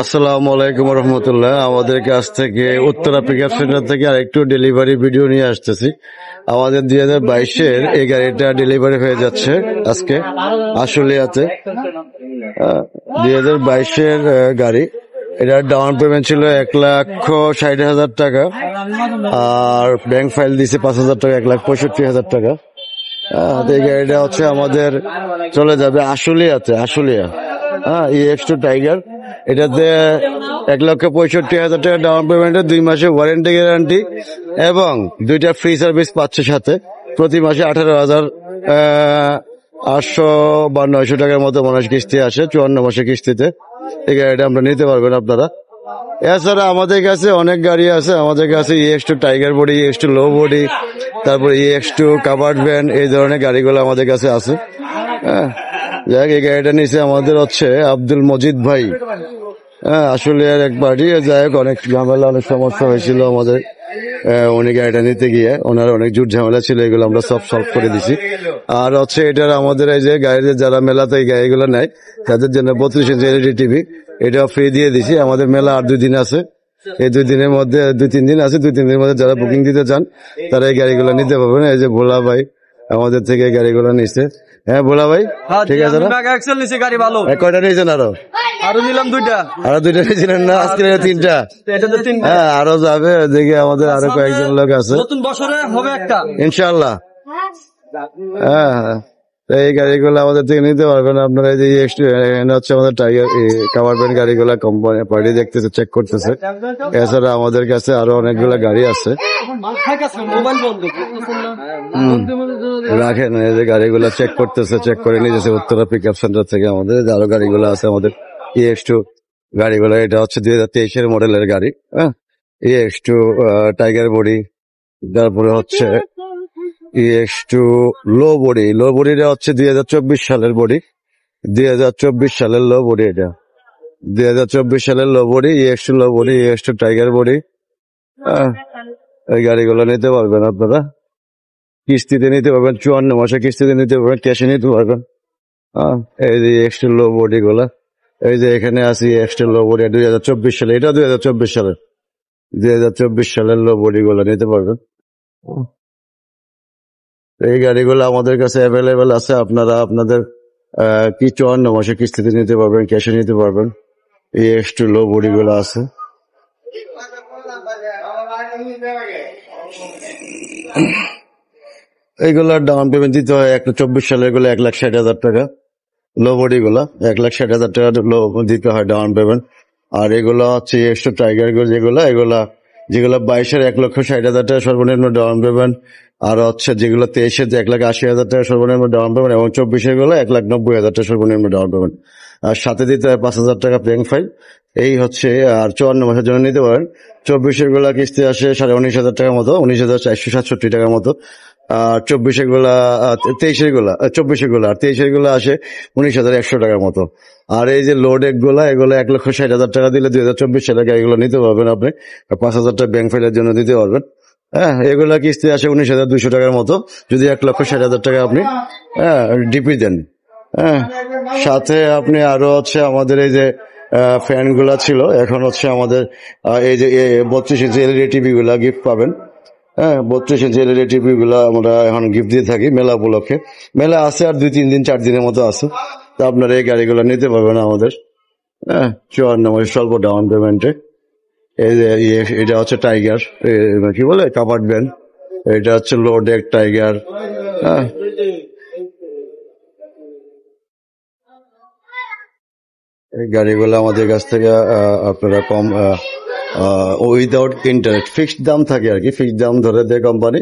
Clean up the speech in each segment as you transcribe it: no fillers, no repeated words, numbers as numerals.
আসসালামু আলাইকুম রহমতুল্লাহ। আমাদের কাছ থেকে উত্তরা পিকআপ সেন্টার থেকে আরেকটু ডেলিভারি ভিডিও নিয়ে আসতেছি। আমাদের 2022-এর এই গাড়িটা ডেলিভারি হয়ে যাচ্ছে আজকে আশুলিয়াতে। 2022-এর গাড়ি, এটার ডাউন পেমেন্ট ছিল 1,60,000 টাকা, আর ব্যাংক ফাইল দিছে 5,000 টাকা, 1,65,000 টাকা। এই গাড়িটা হচ্ছে আমাদের চলে যাবে আশুলিয়া EX2 টাইগার। এটাতে 1,65,000 টাকা ডাউন পেমেন্টে 2 মাসে ওয়ারেন্টি গ্যারান্টি এবং 2টা ফ্রি সার্ভিস পাচ্ছে সাথে। প্রতি মাসে 18,800 বা 900 টাকার মতো মানুষ কিস্তি আসে 54 মাসে কিস্তিতে। এই গাড়িটা আমরা নিতে পারবেন আপনারা। এছাড়া আমাদের কাছে অনেক গাড়ি আছে। আমাদের কাছে EX2 টাইগার বডি, EX2 লো বডি, তারপর EX2 কাভার্ড ভ্যান, এই ধরনের গাড়িগুলো আমাদের কাছে আছে। যাক, এই গাড়িটা নিচে আমাদের হচ্ছে আব্দুল মজিদ ভাই, আশুলিয়ার এক বাড়ি। যাই হোক, অনেক ঝামেলা, অনেক সমস্যা হয়েছিল আমাদের উনি গাড়িটা নিতে গিয়ে। ওনার অনেক জুট ঝামেলা ছিল, এগুলো আমরা সব সলভ করে দিছি। আর হচ্ছে এটার আমাদের এই যে গাড়িতে যারা মেলাতে এই গাড়িগুলো নেয় তাদের জন্য 32 ইঞ্চি LED টিভি এটা ফ্রি দিয়ে দিছি। আমাদের মেলা আর 2 দিন আছে, এই 2 দিনের মধ্যে 2-3 দিন আছে। 2-3 দিনের মধ্যে যারা বুকিং দিতে চান তারা এই গাড়িগুলো নিতে পারবেন। এই যে ভোলা ভাই আমাদের থেকে এই গাড়িগুলো নিচ্ছে। হ্যাঁ ভোলা ভাই, ঠিক আছে না? কয়টা নিয়েছেন? আরো নিলাম 2টা। আরো 2টা নিয়েছিলেন না? আজকে 3টা। হ্যাঁ, আরো যাবে। দেখি আমাদের আরো কয়েকজন লোক আছে, নতুন বছরে হবে একটা ইনশাআল্লাহ। হ্যাঁ, এই গাড়িগুলো আমাদের থেকে নিতে পারবেন আপনারা। এই যে হচ্ছে আমাদের টাইগার কাভার ভ্যান গাড়িগুলা কোম্পানি পার্টি দেখতেছে, চেক করতেছে। এছাড়া আমাদের কাছে আরো অনেকগুলো গাড়ি আছে। রাখেন, এই যে গাড়িগুলা চেক করতেছে, চেক করে নিয়েছে উত্তরা পিকআপ সেন্টার থেকে। আমাদের আরো গাড়িগুলো আছে, আমাদের EX2 গাড়িগুলো। এটা হচ্ছে 2023-এর মডেলের গাড়ি। EX2 টাইগার বডি, তারপরে হচ্ছে EX2 লো বডিটা হচ্ছে 2024 সালের বডি, 2024 সালের লো বডি। এটা 2024 সালের লো বডি, EX2 লো বডি, EX2 টাইগার বডি। এই গাড়িগুলো নিতে পারবেন আপনারা, কিস্তিতে নিতে পারবেন, 54 মাসে কিস্তিতে নিতে পারবেন, ক্যাশে নিতে পারবেন। এই যে EX2 লো বডি গুলা, এই যে এখানে আছে EX2 লো বডি 2024 সালে। এটা 2024 সালের লো বডি গুলা নিতে পারবেন। এই গাড়িগুলো আমাদের কাছে অ্যাভেলেবেল আছে। আপনারা আপনাদের 54 মাসে কিস্তিতে নিতে পারবেন, ক্যাশে নিতে পারবেন। EX2 লো বডি গুলো আছে। এইগুলার ডাউন পেমেন্ট দিতে হয় 24 সালের গুলো 1,60,000 টাকা। লো বডি গুলা 1,60,000 টাকা দিতে হয় ডাউন পেমেন্ট। আর এগুলো হচ্ছে EX2 টাইগার যেগুলা 22-এর 1,60,000 টাকা সর্বনিম্ন ডাউন পেমেন্ট। আর হচ্ছে যেগুলো 23-এর 1,80,000 টাকা সর্বনিম্ন ডাউন পেমেন্ট, এবং 24-এর গুলো 1,90,000 টাকা সর্বনিম্ন ডাউন পেমেন্ট। আর সাথে দিতে হয় 5,000 টাকা ব্যাংক ফাইল। এই হচ্ছে, আর 54 মাসের জন্য নিতে পারেন। 24-এর গুলা কিস্তি আসে 19,500 টাকার মতো, 19,467 টাকার মতো। আর 24-এর গুলা 23-এর গুলা 24-এর গুলা আর 23-এর গুলা আসে 19,100 টাকার মতো। আর এই যে লোড এগুলো 1,60,000 টাকা দিলে 2024 সালে গাড়িগুলো নিতে পারবেন আপনি। 5,000 টাকা ব্যাংক ফাইলের জন্য দিতে পারবেন। হ্যাঁ, এগুলা কিস্তি আসে 19,200 টাকার মতো, যদি 1,60,000 টাকা আপনি ডিপি দেন। হ্যাঁ, সাথে আপনি আরো হচ্ছে আমাদের এই যে ফ্যান গুলা ছিল, এখন হচ্ছে আমাদের এই যে 32 ইঞ্চি LED টিভি গুলা গিফট পাবেন। 32 ইঞ্চি LED টিভি গুলা আমরা এখন গিফট দিয়ে থাকি মেলা উপলক্ষে। মেলা আছে আর 2-3 দিন 4 দিনের মতো আছে। তা আপনারা এই গাড়িগুলো নিতে পারবেন আমাদের 54 মাসে স্বল্প ডাউন পেমেন্টে। এই যে এটা হচ্ছে টাইগার, কি বলে, কাভার্ড ভ্যান। এটা হচ্ছে লো ডেক টাইগার। এই গাড়িগুলো আমাদের কাছ থেকে আপনারা কম উইদাউট ইন্টারেস্ট ফিক্সড দাম থাকে আর কি। ফিক্সড দাম ধরে দেয় কোম্পানি,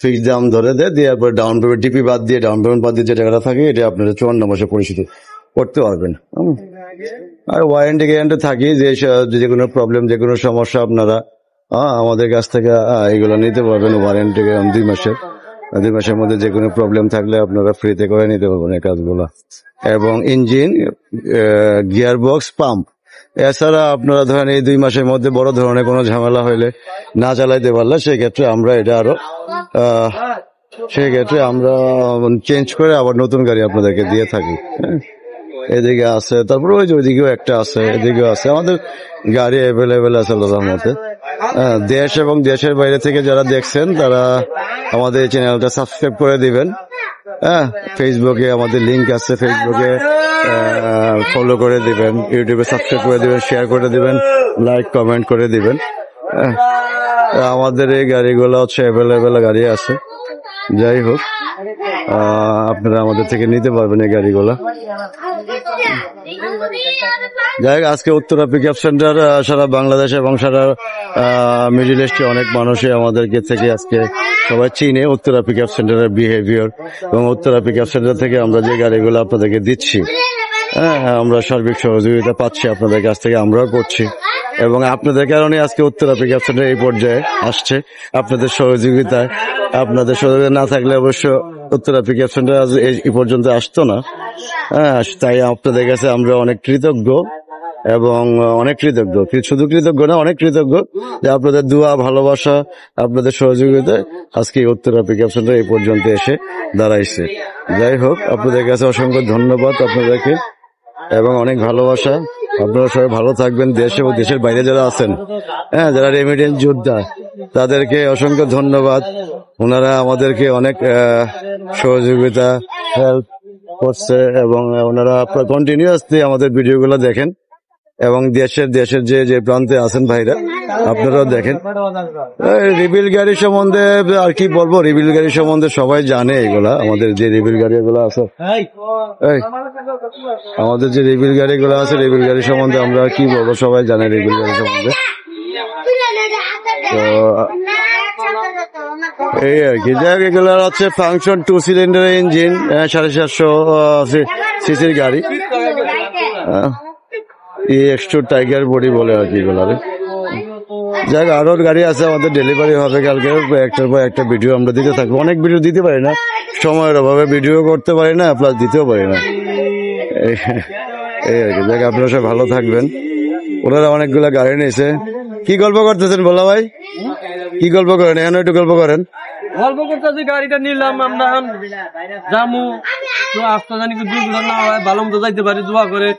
ফিক্সড দাম ধরে দেয়, দিয়ে তারপর ডাউন পেমেন্ট ডিপি বাদ দিয়ে, ডাউন পেমেন্ট বাদ দিয়ে যে টাকাটা থাকে এটা আপনারা 54 মাসে পরিশোধ করতে পারবেন। আর ওয়ারেন্টি গ্যারান্টি থাকি, যে কোনো প্রবলেম, যে কোনো সমস্যা আপনারা আমাদের কাছ থেকে এগুলো নিতে পারবেন। ওয়ারেন্টি 2 মাসের, 2 মাসের মধ্যে যে কোনো প্রবলেম থাকলে আপনারা ফ্রিতে করে নিতে পারবেন এই কাজগুলো। এবং ইঞ্জিন, গিয়ার বক্স, পাম্প, এছাড়া আপনারা ধরেন এই 2 মাসের মধ্যে বড় ধরনের কোনো ঝামেলা হইলে, না চালাইতে পারলে, সেক্ষেত্রে আমরা এটা আরো সেক্ষেত্রে আমরা চেঞ্জ করে আবার নতুন গাড়ি আপনাদেরকে দিয়ে থাকি। এদিকে আছে, তারপর ওই যে ওইদিকেও একটা আছে, এদিকেও আছে। আমাদের গাড়ি অ্যাভেলেবেল আছে আল্লাহর মতে। দেশ এবং দেশের বাইরে থেকে যারা দেখছেন তারা আমাদের এই চ্যানেলটা সাবস্ক্রাইব করে দিবেন। হ্যাঁ, ফেসবুকে আমাদের লিংক আছে, ফেসবুকে ফলো করে দিবেন, ইউটিউবে সাবস্ক্রাইব করে দিবেন, শেয়ার করে দিবেন, লাইক কমেন্ট করে দিবেন। আমাদের এই গাড়িগুলো হচ্ছে অ্যাভেলেবেল গাড়ি আছে। যাই হোক, আপনারা আমাদের থেকে নিতে পারবেন এই গাড়িগুলা। যাই হোক, আজকে উত্তরা পিকআপ সেন্টার সারা বাংলাদেশ এবং সারা মিডল ইস্টে অনেক মানুষই আমাদেরকে থেকে আজকে সবাই চিনে উত্তরা পিকআপ সেন্টারের বিহেভিয়ার, এবং উত্তরা পিকআপ সেন্টার থেকে আমরা যে গাড়িগুলো আপনাদেরকে দিচ্ছি, হ্যাঁ, আমরা সার্বিক সহযোগিতা পাচ্ছি আপনাদের কাছ থেকে, আমরাও করছি। এবং আপনাদের কারণে আজকে উত্তরা পিকআপ সেন্টার এই পর্যায়ে আসছে, আপনাদের সহযোগিতায়। আপনাদের সহযোগিতা না থাকলে অবশ্য উত্তরা পিকআপ সেন্টার আজ এই পর্যন্ত আসতো না। হ্যাঁ, তাই আপনাদের কাছে আমরা অনেক কৃতজ্ঞ, এবং অনেক কৃতজ্ঞ, শুধু কৃতজ্ঞ না, অনেক কৃতজ্ঞ যে আপনাদের দোয়া, ভালোবাসা, আপনাদের সহযোগিতায় আজকে উত্তরা পিকআপ সেন্টার এই পর্যন্ত এসে দাঁড়াইছে। যাই হোক, আপনাদের কাছে অসংখ্য ধন্যবাদ আপনাদেরকে, এবং অনেক ভালোবাসা। আপনারা সবাই ভালো থাকবেন। দেশ এবং দেশের বাইরে যারা আছেন, হ্যাঁ, যারা রেমিটেন্স যোদ্ধা, তাদেরকে অসংখ্য ধন্যবাদ। ওনারা আমাদেরকে অনেক সহযোগিতা, হেল্প করছে, এবং ওনারা কন্টিনিউয়াসলি আমাদের ভিডিওগুলো দেখেন, এবং দেশের যে প্রান্তে আছেন ভাইরা, আপনারাও দেখেন। রিবিল গাড়ি সম্বন্ধে আর কি বলবো, রিবিল গাড়ি সম্বন্ধে সবাই জানে এগুলা। আমাদের যে রিবিল গাড়িগুলো আছে, আমাদের যে রিবিল গাড়িগুলো আছে, রিবিল গাড়ি সম্বন্ধে আমরা কি বলবো, সবাই জানে রিবিল গাড়ি সম্বন্ধে। তো এই আর কি, যাই হোক, এগুলো হচ্ছে ফাংশন 2 সিলিন্ডার ইঞ্জিন, 750 সিসির গাড়ি। এক্সট্রো টাইগার বডি বলে আর কি এগুলো। যাক, আরো গাড়ি আছে, আমাদের ডেলিভারি হবে কালকে। একটার পর একটা ভিডিও আমরা দিতে থাকবো। অনেক ভিডিও দিতে পারি না, সময়ের অভাবে ভিডিও করতে পারি না, প্লাস দিতেও পারি না, এই আর কি। যাক, আপনারা সব ভালো থাকবেন। ওনারা অনেকগুলো গাড়ি নিয়েছে। কি গল্প করতেছেন বলা ভাই, কি গল্প করেন? এখন একটু গল্প করেন। গল্প করতেছি, গাড়িটা নিলাম আমরা, জামু তো আস্তে জানি দুর্ঘটনা না হয়, ভালো মতো যাইতে পারি, দোয়া করে।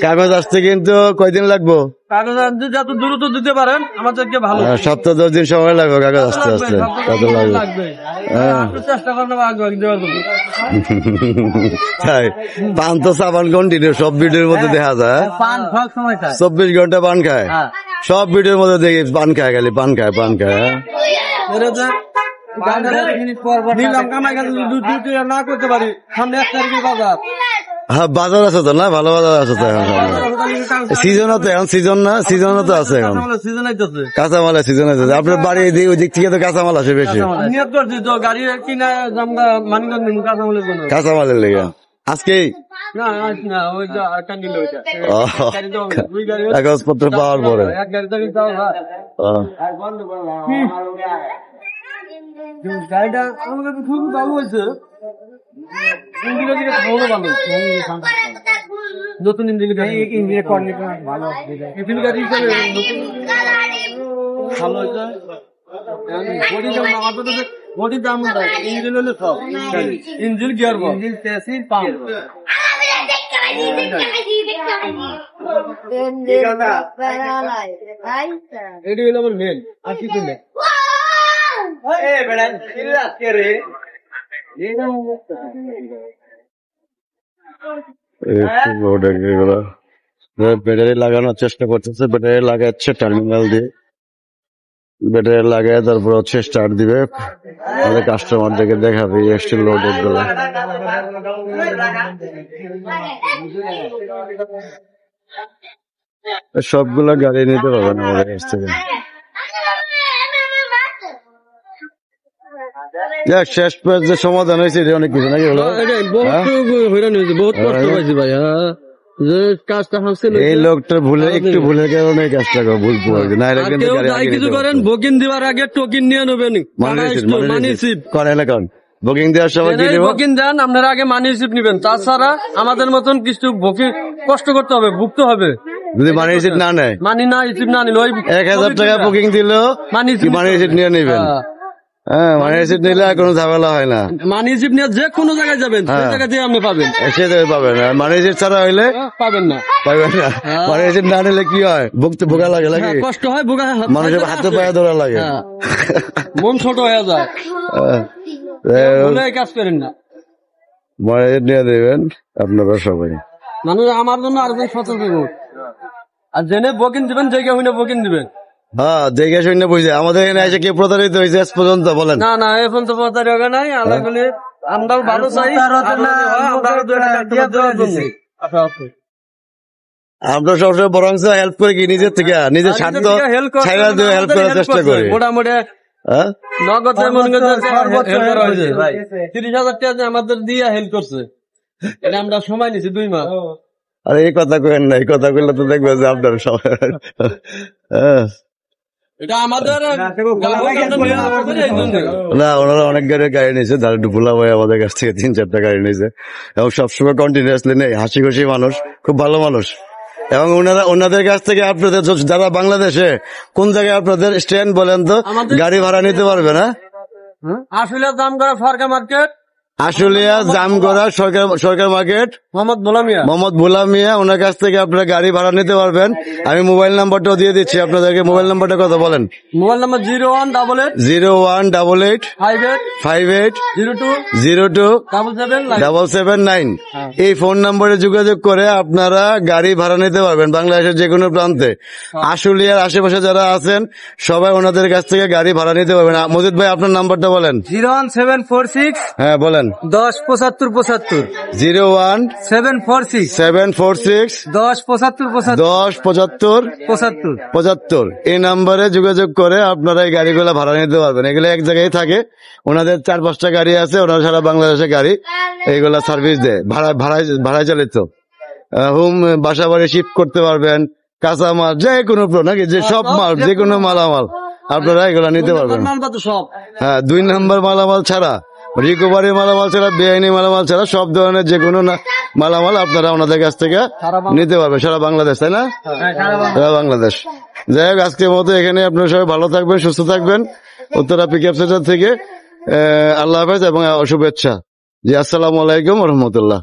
কাগজ আসতে কিন্তু কয়দিন লাগবো? কাগজ আনতে যত দ্রুত দিতে পারেন আমাদেরকে ভালো। সপ্তাহ 10 দিন সময় লাগবে কাগজ আসতে আসতে, কত লাগবে? চেষ্টা করেন আগে দেওয়ার জন্য। তাই পান তো সাবান কন্টিনিউ সব ভিডিওর মধ্যে দেখা যায়। 24 ঘন্টা পান খায়, সব ভিডিওর মধ্যে দেখি পান খায়, খালি পান খায়, পান খায়। না করতে পারি, সামনে 1 তারিখে বাজার। হ্যাঁ, বাজার আছে তো, না ভালো বাজার আছে তো এখন। সিজনও তো এখন, সিজন না, সিজনও তো আছে এখন, কাঁচামালের সিজন আছে। আপনার বাড়ি ওই দিক থেকে তো কাঁচামাল আসে বেশি, কাঁচামালের লেগে। আজকেই কাগজপত্র পাওয়ার পরে গাড়িটা আমাদের খুব ভালো হয়েছে। নতুন ইঞ্জিন গাড়ি ভালো হয়েছে। বডির দাম ইঞ্জিন হলে সব, ইঞ্জিন গিয়ার ইঞ্জিন পাম্প। এটি হলো আমার মেন, আর কিছু নেই। ব্যাটারি লাগানোর চেষ্টা করতেছে, ব্যাটারি লাগাচ্ছে টার্মিনাল দিয়ে, ব্যাটারি লাগায় তারপর হচ্ছে স্টার্ট দিবে, আমাদের কাস্টমারদেরকে দেখাবে এক্সট্রা লোডের গুলো। সবগুলা গাড়ি নিতে পারবেন আমাদের কাছ থেকে। শেষ যে সমাধান হয়েছে এটা অনেক কিছু নাকি হলো, বহুত কষ্ট পাইছি ভাই। এই লোকটা একটু ভুলের কারণে কাজটা ভুল কিছু করেন, বুকিং দেওয়ার আগে টোকেন নিয়ে নেবেন, বুকিং দেওয়ার সময় বুকিং দেন, আপনারা আগে মানি রিসিপ্ট নেবেন। তাছাড়া আমাদের মতন কিছু বুকিং কষ্ট করতে হবে, ভুগতে হবে। যদি মানি রিসিপ্ট না নেয়, মানি না রিসিপ্ট না নিলে 1000 টাকা বুকিং দিলেও মানি রিসিপ্ট নিয়ে নেবেন। হ্যাঁ মানি রিসিপ্ট নিলে আর কোনো ঝামেলা হয় না, মানি রিসিপ্ট নিয়ে যে কোনো জায়গায় যাবেন সেই হ্যাঁ। জায়গা দিয়ে আপনি পাবেন, সেটাই পাবেন। আর মানি রিসিপ্ট ছাড়া হইলে পাবেন না। পাবেন না। মানি রিসিপ্ট না নিলে কি হয়, ভুগতে ভোগা লাগে হ্যাঁ, লাগে, কষ্ট হয়, ভোগা মানুষের হাতে পায়ে ধরা লাগে। হ্যাঁ, মন ছোট হয়ে যায়, ভুলে এই কাজ করেন না। মানি রিসিপ্ট নিয়ে দেবেন আপনারা সবাই। মানুষ আমার জন্য আরেকজন সতর্ক করুন। আর জেনে বকিন দিবেন, জায়গা হইলে বকিন দিবেন। হ্যাঁ দেখে শুনে বুঝে। আমাদের এখানে এসে কেউ প্রতারিত হয়েছে আজ পর্যন্ত বলেন? না না, এখন তো পতারি হবে নাই। আল্লাহ বলে আমরাও ভালো চাই, আমরাও দুই একটা কাস্টমার দেওয়ার জন্য। আমরা সবসময় বরঞ্চ হেল্প করি কি নিজের থেকে, নিজের স্বার্থ ছাইরা দিয়ে হেল্প করার চেষ্টা করি। মোটামুটি হ্যাঁ নগদে মনে করছে help করা হয়েছে। 30,000 টাকা যে আমাদের দিয়ে হেল্প করছে, এটা আমরা সময় নিছি 2 মাস। আরে এই কথা কেন না, এই কথা কইলে তো দেখবে যে আপনার সবাই হ্যাঁ। এটা আমাদের এই জন্য। না ওনারা অনেক গাড়ি নিয়েছে, তারা ডুপুলা ভাই আমাদের কাছ থেকে 3-4টা গাড়ি নিয়েছে এবং সবসময় কন্টিনিউয়াসলি নেই, হাসি খুশি মানুষ, খুব ভালো মানুষ। এবং ওনাদের কাছ থেকে আপনাদের যারা বাংলাদেশে কোন জায়গায় আপনাদের স্ট্যান্ড বলেন তো, গাড়ি ভাড়া নিতে পারবে না? আসলে দাম করা সরকার মার্কেট, আশুলিয়া জামগড়া সরকার মার্কেট, মোহাম্মদ ভোলামিয়া। মোহাম্মদ ভোলা মিয়া, ওনার কাছ থেকে আপনারা গাড়ি ভাড়া নিতে পারবেন। আমি মোবাইল নাম্বারটাও দিয়ে দিচ্ছি আপনাদেরকে। মোবাইল নাম্বারটা কত বলেন? Mobile number 0188 0188 58 58 02 02 77 779। এই ফোন নম্বরে যোগাযোগ করে আপনারা গাড়ি ভাড়া নিতে পারবেন বাংলাদেশের যে কোনো প্রান্তে। আশুলিয়ার আশেপাশে যারা আছেন সবাই ওনাদের কাছ থেকে গাড়ি ভাড়া নিতে পারবেন। মজিদ ভাই আপনার নাম্বারটা বলেন। 01746 হ্যাঁ বলেন। 10 75 75 01746 746 10 75 10 75 75 75। এই নাম্বারে যোগাযোগ করে আপনারা এই গাড়িগুলো ভাড়া নিতে পারবেন। এগুলো এক জায়গায় থাকে, ওনাদের 4-5টা গাড়ি আছে, ওনারা সারা বাংলাদেশে গাড়ি এইগুলা সার্ভিস দেয়, ভাড়ায় চালিত। হোম বাসা বাড়ি শিফট করতে পারবেন, কাঁচামাল যে কোনো নাকি যে সব মাল, যে কোনো মালামাল আপনারা এগুলা নিতে পারবেন। সব। হ্যাঁ 2 নম্বর মালামাল ছাড়া, রিকভারি মালামাল ছাড়া, বেআইনি মালামাল ছাড়া সব ধরনের যে কোনো মালামাল আপনারা ওনাদের কাছ থেকে নিতে পারবেন সারা বাংলাদেশ, তাই না? সারা বাংলাদেশ। যাই হোক আজকের মতো এখানে আপনারা সবাই ভালো থাকবেন, সুস্থ থাকবেন। উত্তরা পিকআপ সেন্টার থেকে আল্লাহ হাফেজ এবং শুভেচ্ছা। জি আসসালামু আলাইকুম ওয়া রাহমাতুল্লাহ।